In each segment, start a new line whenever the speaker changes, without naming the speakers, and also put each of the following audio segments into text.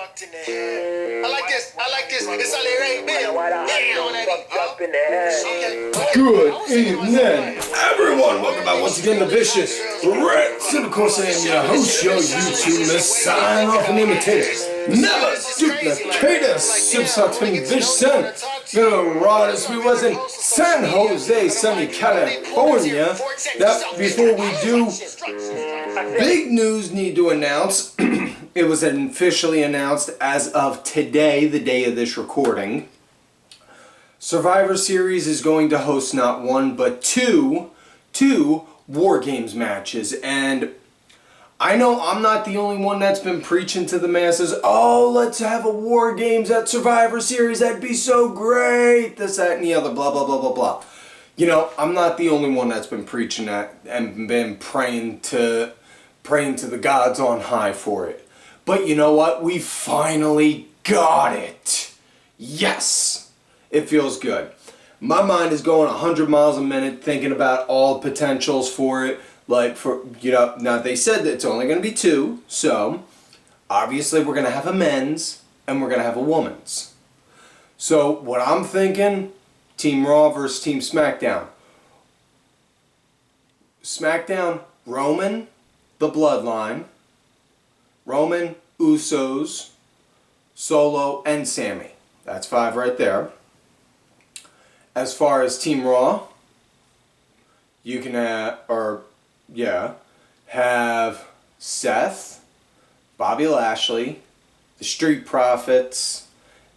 fucked in the head. I like this. It's all there ain't been. Yeah, on that.
Good evening, everyone. Welcome back once again to Vicious Rants. And of course, I am your host, your YouTube sign off and imitator. Never duplicate us. Subscribe Vision. Gonna raw as we was in San Jose, sunny California. Now, before we do, big news need to announce. It was officially announced as of today, the day of this recording. Survivor Series is going to host not one, but two War Games matches. And I know I'm not the only one that's been preaching to the masses, oh, let's have a War Games at Survivor Series, that'd be so great, this, that, and the other, blah, blah, blah, blah, blah. You know, I'm not the only one that's been preaching that and been praying to the gods on high for it. But you know what? We finally got it. Yes! It feels good. My mind is going 100 miles a minute thinking about all the potentials for it. Like, now they said that it's only going to be two, so obviously we're going to have a men's and we're going to have a woman's. So what I'm thinking, Team Raw versus Team SmackDown. SmackDown, Roman, the Bloodline, Roman, Usos, Solo, and Sammy. That's 5 right there. As far as Team Raw, you can have Seth, Bobby Lashley, the Street Profits,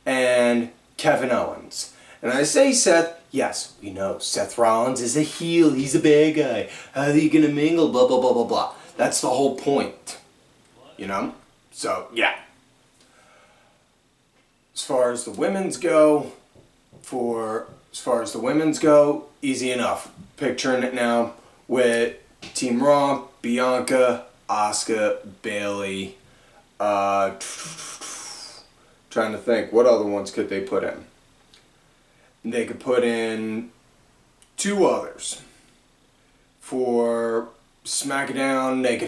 and Kevin Owens. And I say Seth, yes, we know Seth Rollins is a heel, he's a bad guy. How are you gonna mingle, blah, blah, blah, blah, blah. That's the whole point, you know? So, yeah. As far as the women's go, easy enough. Picturing it now with Team Raw, Bianca, Asuka, Bayley. Trying to think, what other ones could they put in? They could put in 2 others. For SmackDown, they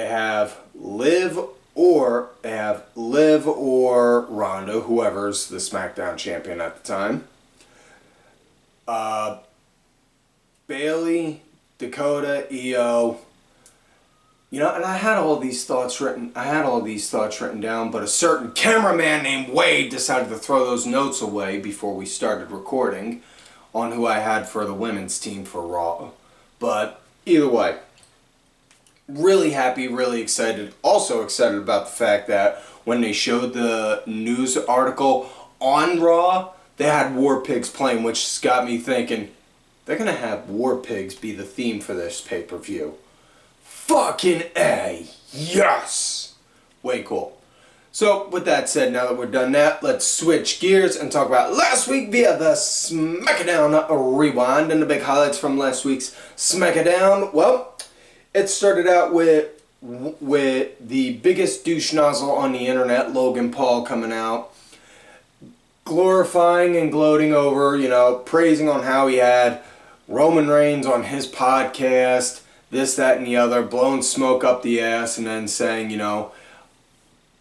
have Liv or Ronda, whoever's the SmackDown champion at the time. Bayley, Dakota, EO. You know, and I had all these thoughts written down, but a certain cameraman named Wade decided to throw those notes away before we started recording on who I had for the women's team for Raw. But either way, really happy, really excited. Also excited about the fact that when they showed the news article on Raw, they had War Pigs playing, which got me thinking, they're going to have War Pigs be the theme for this pay-per-view. Fucking A! Yes! Way cool. So, with that said, now that we're done that, let's switch gears and talk about last week via the SmackDown Rewind and the big highlights from last week's SmackDown. Well, it started out with the biggest douche nozzle on the internet, Logan Paul, coming out, glorifying and gloating over, praising on how he had Roman Reigns on his podcast, this, that, and the other, blowing smoke up the ass, and then saying,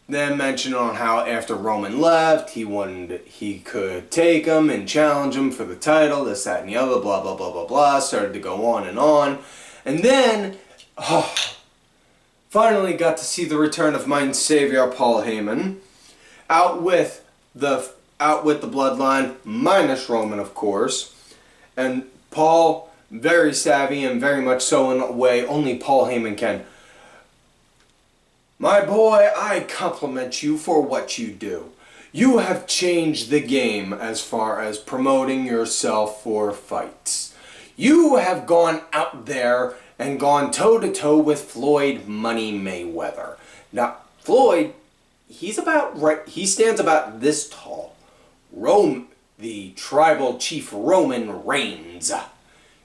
then mentioning on how after Roman left, he could take him and challenge him for the title, this, that, and the other, blah, blah, blah, blah, blah, started to go on. And then, finally got to see the return of my savior, Paul Heyman, out with the Bloodline, minus Roman, of course, and Paul, very savvy and very much so in a way only Paul Heyman can. My boy, I compliment you for what you do. You have changed the game as far as promoting yourself for fights. You have gone out there and gone toe-to-toe with Floyd Money Mayweather. Now, Floyd, he stands about this tall. The tribal chief Roman Reigns.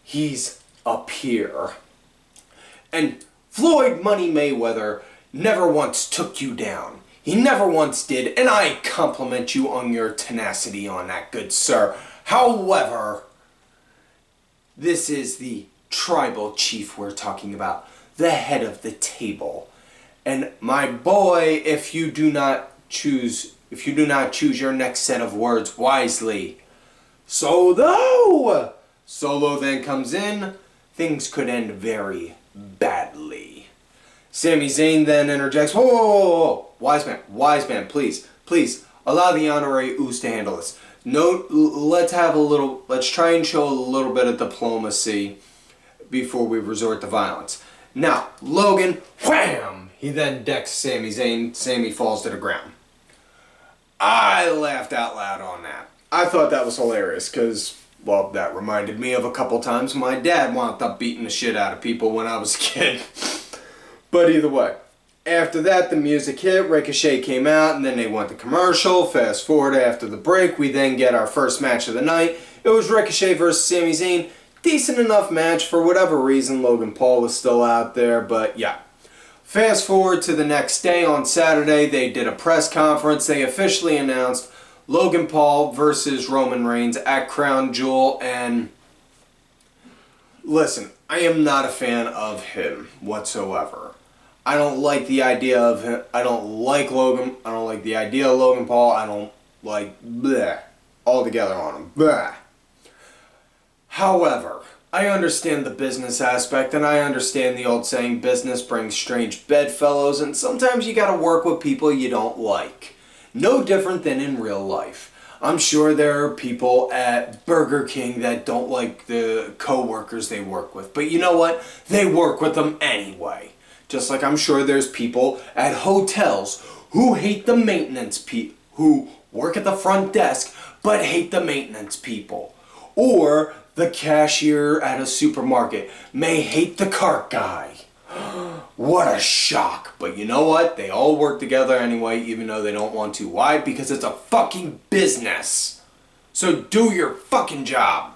He's up here. And Floyd Money Mayweather never once took you down. He never once did, and I compliment you on your tenacity on that, good sir. However, this is the tribal chief we're talking about, the head of the table. And my boy, if you do not choose your next set of words wisely, Solo then comes in, things could end very badly. Sami Zayn then interjects, whoa, wise man, please, allow the honorary ooze to handle this. No, let's try and show a little bit of diplomacy before we resort to violence. Now, Logan, wham! He then decks Sami Zayn. Sami falls to the ground. I laughed out loud on that. I thought that was hilarious because, well, that reminded me of a couple times my dad wound up beating the shit out of people when I was a kid. But either way, after that, the music hit, Ricochet came out, and then they went to commercial. Fast forward after the break, we then get our first match of the night. It was Ricochet versus Sami Zayn. Decent enough match. For whatever reason, Logan Paul was still out there, but yeah. Fast forward to the next day on Saturday, they did a press conference. They officially announced Logan Paul versus Roman Reigns at Crown Jewel, and listen, I am not a fan of him whatsoever. I don't like the idea of him. I don't like Logan. I don't like the idea of Logan Paul. I don't like bleh altogether on him. Bleh. However, I understand the business aspect, and I understand the old saying, business brings strange bedfellows, and sometimes you gotta work with people you don't like. No different than in real life. I'm sure there are people at Burger King that don't like the co-workers they work with, but you know what? They work with them anyway. Just like I'm sure there's people at hotels who hate the maintenance people, who work at the front desk but hate the maintenance people. Or the cashier at a supermarket may hate the cart guy. What a shock. But you know what? They all work together anyway, even though they don't want to. Why? Because it's a fucking business. So do your fucking job.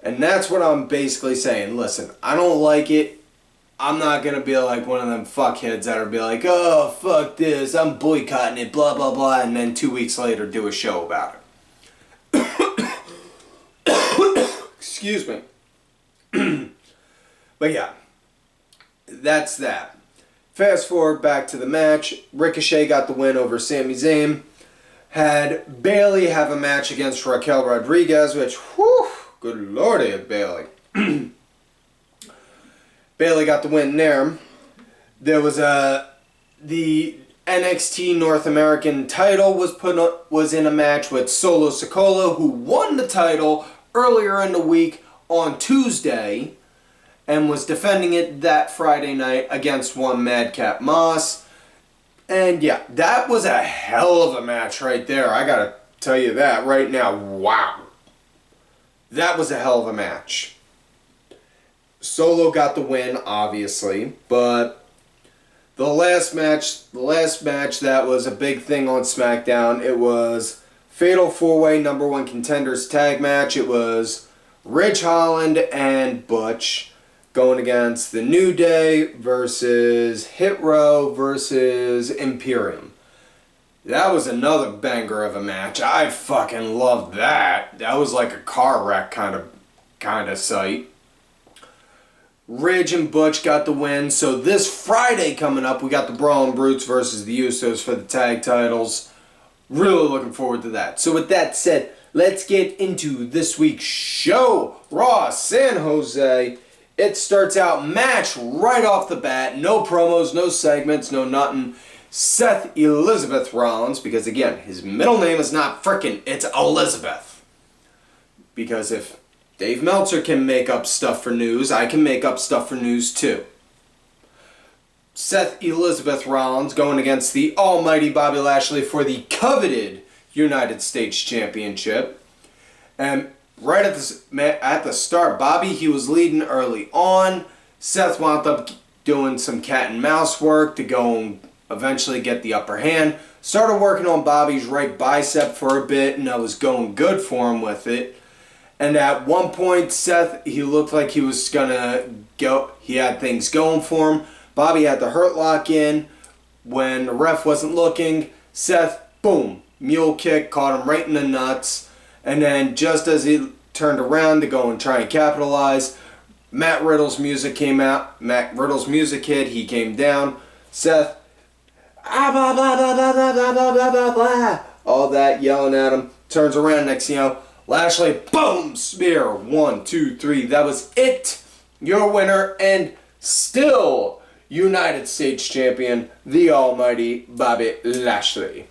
And that's what I'm basically saying. Listen, I don't like it. I'm not going to be like one of them fuckheads that are be like, oh, fuck this, I'm boycotting it, blah, blah, blah, and then 2 weeks later do a show about it. Excuse me. But yeah, that's that. Fast forward back to the match. Ricochet got the win over Sami Zayn. Had Bayley have a match against Raquel Rodriguez, which, whew, good lordy of Bayley. Bayley got the win there. There was the NXT North American title was in a match with Solo Sikoa, who won the title earlier in the week on Tuesday and was defending it that Friday night against one Madcap Moss. And yeah, that was a hell of a match right there. I gotta tell you that right now. Wow. That was a hell of a match. Solo got the win, obviously, but the last match that was a big thing on SmackDown, it was Fatal 4-Way number 1 contenders tag match. It was Ridge Holland and Butch going against the New Day versus Hit Row versus Imperium. That was another banger of a match. I fucking loved that. That was like a car wreck kind of sight. Ridge and Butch got the win. So this Friday coming up, we got the Brawling Brutes versus the Usos for the tag titles. Really looking forward to that. So with that said, let's get into this week's show. Raw San Jose. It starts out match right off the bat. No promos, no segments, no nothing. Seth Elizabeth Rollins, because again, his middle name is not frickin', it's Elizabeth. Because if Dave Meltzer can make up stuff for news, I can make up stuff for news too. Seth Elizabeth Rollins going against the almighty Bobby Lashley for the coveted United States Championship. And right at the start, Bobby, he was leading early on. Seth wound up doing some cat and mouse work to go and eventually get the upper hand. Started working on Bobby's right bicep for a bit, and that was going good for him with it. And at one point, Seth, he looked like he was gonna go. He had things going for him. Bobby had the hurt lock in. When the ref wasn't looking, Seth, boom, mule kick, caught him right in the nuts. And then just as he turned around to go and try and capitalize, Matt Riddle's music came out. Matt Riddle's music hit. He came down. Seth, blah, blah, blah, blah, blah, blah, blah, blah, blah, blah. All that yelling at him. Turns around, next thing you know, Lashley, boom, spear. 1, 2, 3. That was it. Your winner, and still United States Champion, the almighty Bobby Lashley.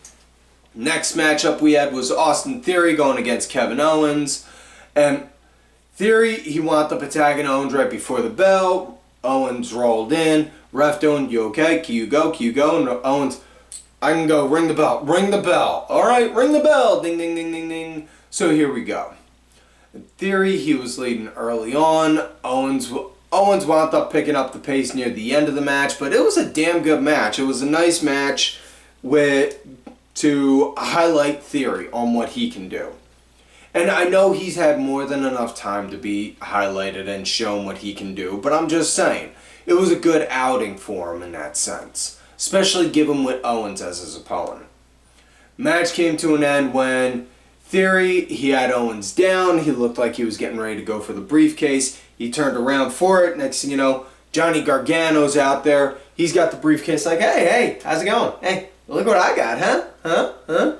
Next matchup we had was Austin Theory going against Kevin Owens. And Theory, he wound up attacking Owens right before the bell. Owens rolled in. Ref doing, you okay? Can you go? Can you go? And Owens, I can go. Ring the bell. Ring the bell. All right, ring the bell. Ding, ding, ding, ding, ding. So here we go. In Theory, he was leading early on. Owens wound up picking up the pace near the end of the match, but it was a damn good match. It was a nice match to highlight Theory on what he can do. And I know he's had more than enough time to be highlighted and shown what he can do, but I'm just saying, it was a good outing for him in that sense, especially given with Owens as his opponent. Match came to an end when Theory, he had Owens down. He looked like he was getting ready to go for the briefcase. He turned around for it. Next thing you know, Johnny Gargano's out there. He's got the briefcase like, hey, how's it going? Hey, look what I got, huh?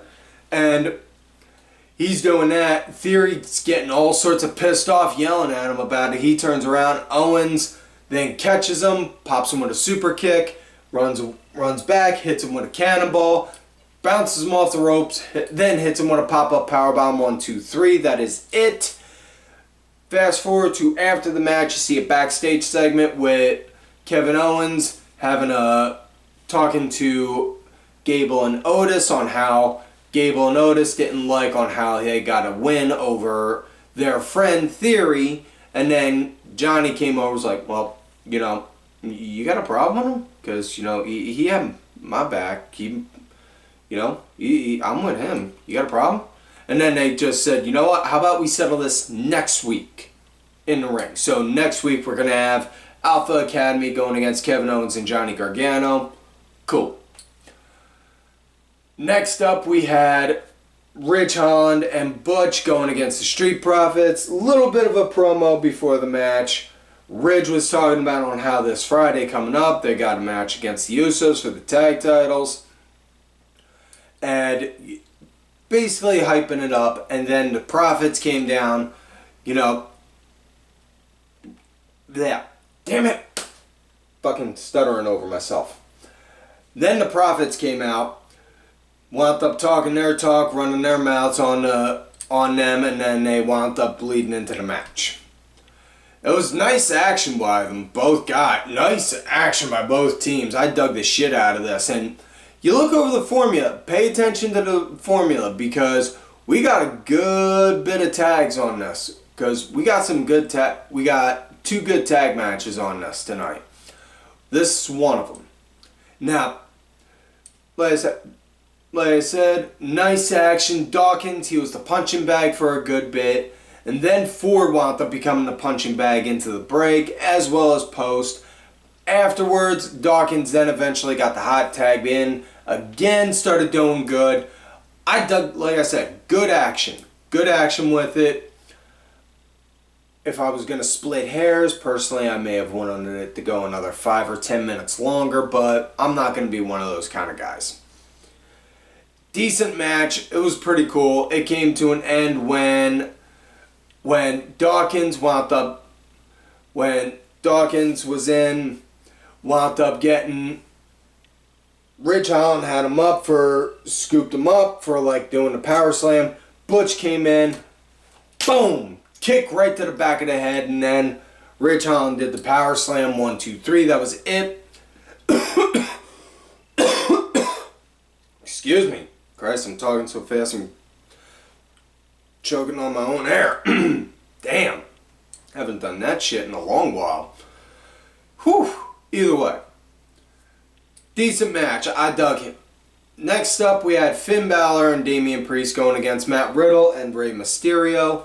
And he's doing that. Theory's getting all sorts of pissed off, yelling at him about it. He turns around. Owens then catches him, pops him with a super kick, runs back, hits him with a cannonball, bounces him off the ropes, then hits him with a pop-up powerbomb. 1, 2, 3. That is it. Fast forward to after the match, you see a backstage segment with Kevin Owens talking to Gable and Otis on how Gable and Otis didn't like on how they got a win over their friend Theory. And then Johnny came over and was like, well, you got a problem with him? Because, he had my back. I'm with him. You got a problem? And then they just said, you know what? How about we settle this next week in the ring? So next week we're going to have Alpha Academy going against Kevin Owens and Johnny Gargano. Cool. Next up we had Ridge Holland and Butch going against the Street Profits. A little bit of a promo before the match. Ridge was talking about on how this Friday coming up, they got a match against the Usos for the tag titles. And basically hyping it up. And then the Profits came down. Yeah. Damn it. Fucking stuttering over myself. Then the Profits came out. Wound up talking their talk, running their mouths on them, and then they wound up bleeding into the match. It was nice action by them. Both got nice action by both teams. I dug the shit out of this. And you look over the formula. Pay attention to the formula because we got a good bit of tags on this. Because we got we got 2 good tag matches on this tonight. This is one of them. Now, like I said, nice action. Dawkins, he was the punching bag for a good bit. And then Ford wound up becoming the punching bag into the break, as well as post. Afterwards, Dawkins then eventually got the hot tag in. Again, started doing good. I dug, like I said, good action. Good action with it. If I was going to split hairs, personally, I may have wanted it to go another 5 or 10 minutes longer, but I'm not going to be one of those kind of guys. Decent match. It was pretty cool. It came to an end when Dawkins was wound up getting Ridge Holland had him up scooped him up for like doing the power slam. Butch came in, boom, kick right to the back of the head, and then Ridge Holland did the power slam. 1, 2, 3. That was it. Excuse me. Christ, I'm talking so fast I'm choking on my own air. Damn. Haven't done that shit in a long while. Whew. Either way. Decent match. I dug it. Next up, we had Finn Balor and Damian Priest going against Matt Riddle and Rey Mysterio.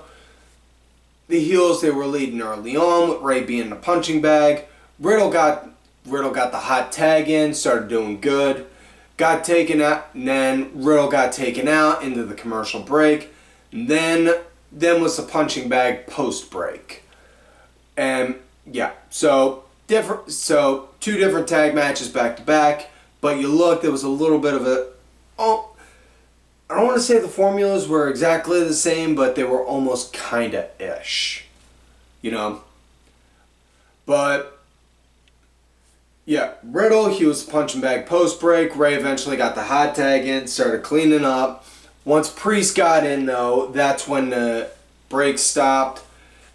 The heels, they were leading early on, with Rey being the punching bag. Riddle got the hot tag in, started doing good. Got taken out, and then Riddle got taken out into the commercial break. And then was the punching bag post break. And yeah, so 2 different tag matches back to back. But you look, there was a little bit of a... Oh, I don't want to say the formulas were exactly the same, but they were almost kind of ish. You know? But, yeah, Riddle, he was punching bag post break. Ray eventually got the hot tag in, started cleaning up. Once Priest got in, though, that's when the break stopped.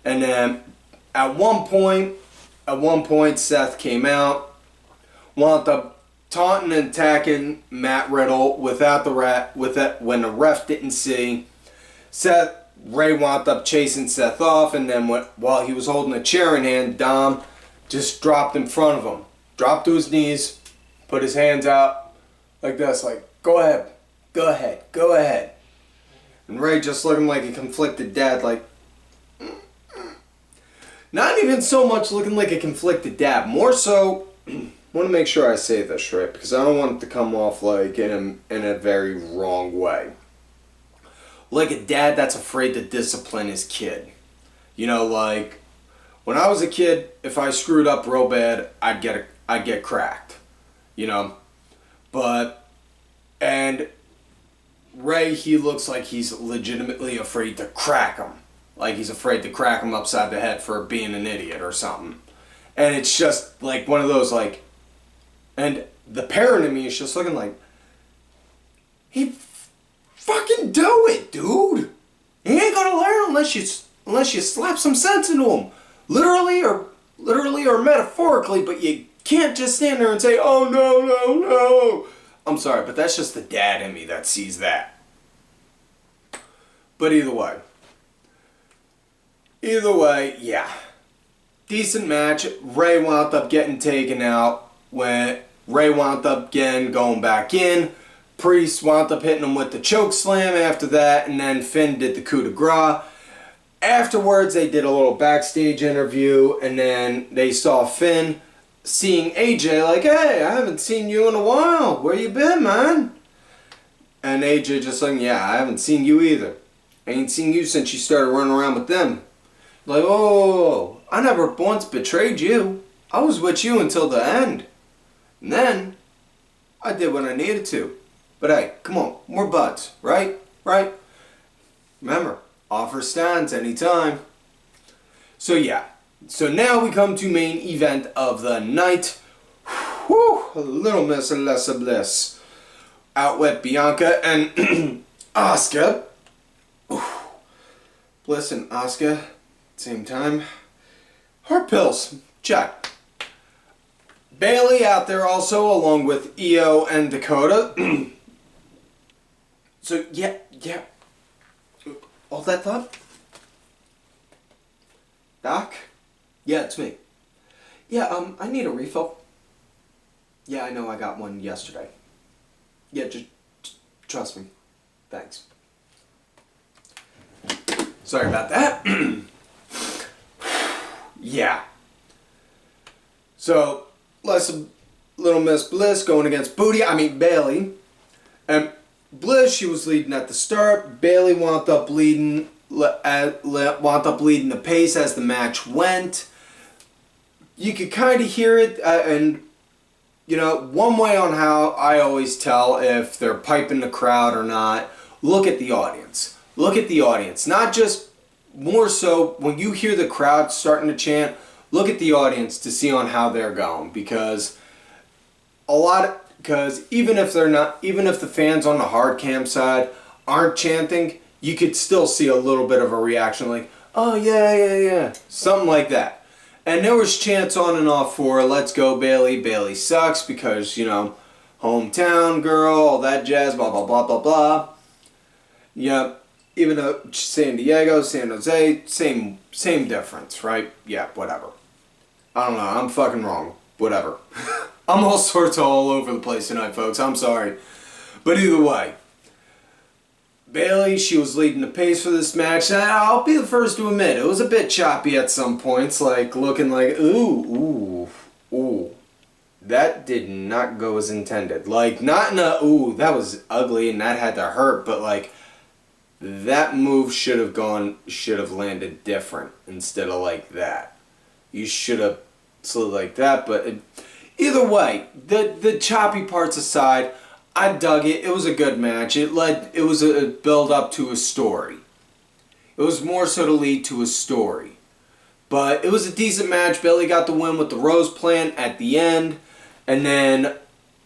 And then at one point, Seth came out, wound up taunting and attacking Matt Riddle without the when the ref didn't see. Ray wound up chasing Seth off, and then while he was holding a chair in hand, Dom just dropped in front of him. Dropped to his knees, put his hands out like this, like, go ahead, go ahead, go ahead. And Ray just looking like a conflicted dad, like, not even so much looking like a conflicted dad, more so, I want to make sure I say this right, because I don't want it to come off like in a very wrong way. Like a dad that's afraid to discipline his kid. You know, like, when I was a kid, if I screwed up real bad, I'd get cracked. You know? And Ray, he looks like he's legitimately afraid to crack him. Like he's afraid to crack him upside the head for being an idiot or something. And it's just like one of those, like, and the parent in me is just looking like, he fucking do it, dude. He ain't gonna learn unless you slap some sense into him, literally or metaphorically. But you can't just stand there and say, "Oh no, no, no." I'm sorry, but that's just the dad in me that sees that. But either way, yeah. Decent match. Ray wound up getting taken out when Ray wound up again going back in. Priest wound up hitting him with the choke slam after that, and then Finn did the coup de grace. Afterwards, they did a little backstage interview, and then they saw Finn seeing AJ like, "Hey, I haven't seen you in a while. Where you been, man?" And AJ just like, "Yeah, I haven't seen you either. I ain't seen you since you started running around with them." Like, "Oh, I never once betrayed you. I was with you until the end. And then, I did what I needed to. But hey, come on, we're buds, right? Right? Remember, offer stands anytime." So yeah. So now we come to main event of the night. Whew, Little Miss Alexa Bliss outwit Bianca and Asuka. Bliss and Asuka, same time. Heart pills, check. Bayley out there also, along with Io and Dakota. So yeah. All that thought? Doc? Yeah, it's me. Yeah, I need a refill. Yeah, I know, I got one yesterday. Yeah, just trust me. Thanks. Sorry about that. Yeah. So, Little Miss Bliss going against Bayley. And Bliss, she was leading at the start. Bayley wound up leading the pace as the match went. You could kind of hear it, and you know, one way on how I always tell if they're piping the crowd or not, look at the audience. Look at the audience. Not just, more so when you hear the crowd starting to chant, look at the audience to see on how they're going, because even if the fans on the hard cam side aren't chanting, you could still see a little bit of a reaction, like, "Oh yeah, something like that." And there was chants on and off for "Let's go Bayley, Bayley sucks," because, you know, hometown girl, all that jazz, blah blah blah blah blah. Yeah, even though San Diego, San Jose, same difference, right? Yeah, whatever. I don't know, I'm fucking wrong. Whatever. I'm all sorts of all over the place tonight, folks. I'm sorry. But either way, Bayley, she was leading the pace for this match. And I'll be the first to admit, it was a bit choppy at some points, like looking like, ooh. That did not go as intended. Like, not in a, ooh, that was ugly and that had to hurt, but like, that move should have landed different instead of like that. You should have slid like that, but Either way, the choppy parts aside, I dug it. It was a good match. It was a build up to a story. It was more so to lead to a story. But it was a decent match. Bayley got the win with the Rose Plant at the end. And then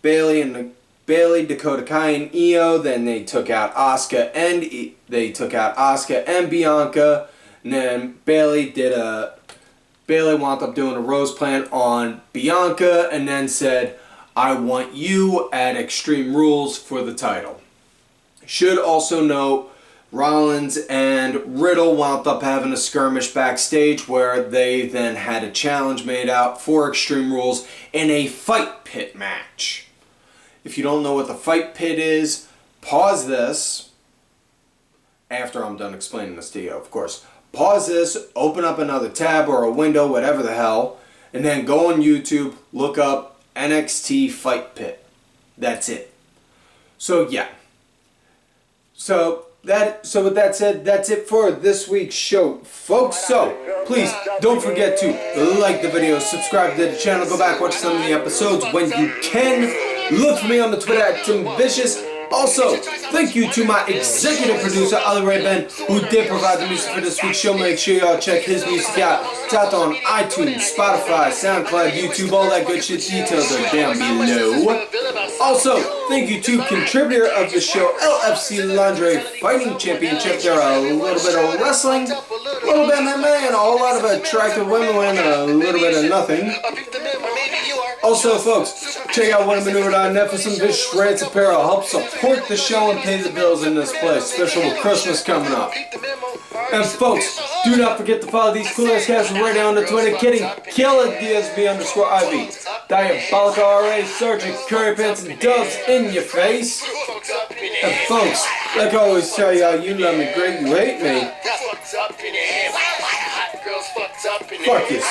Bayley, Dakota Kai, and Io. Then they took out Asuka and Bianca. And then Bayley wound up doing a Rose Plant on Bianca and then said, I want you at Extreme Rules for the title. Should also note, Rollins and Riddle wound up having a skirmish backstage where they then had a challenge made out for Extreme Rules in a fight pit match. If you don't know what the fight pit is, pause this after I'm done explaining this to you, of course. Pause this, open up another tab or a window, whatever the hell, and then go on YouTube, look up NXT Fight Pit. That's it. So yeah. So with that said, that's it for this week's show, folks. So please don't forget to like the video, subscribe to the channel, go back, watch some of the episodes when you can. Look for me on the Twitter at TimVicious. Also, thank you to my executive producer, Ali Ray Ben, who did provide the music for this week's show. Make sure y'all check his music out. It's out on iTunes, Spotify, SoundCloud, YouTube, all that good shit. Details are down below. Also, thank you to contributor of the show, LFC Lingerie Fighting Championship. There are a little bit of wrestling, a little bit of MMA, and a whole lot of attractive women, and a little bit of nothing. Also, folks, check out whatamaneuver.net for some Vicious Rants apparel. Help support the show and pay the bills in this place. Special with Christmas coming up. And folks, do not forget to follow these cool ass cats right down on Twitter. Kidding, Killer DSB_IV. Diabolical RA, Sergeant Curry Pants and Dubs in your face. And folks, like I always tell y'all, you love me great, you hate me. Fuck this.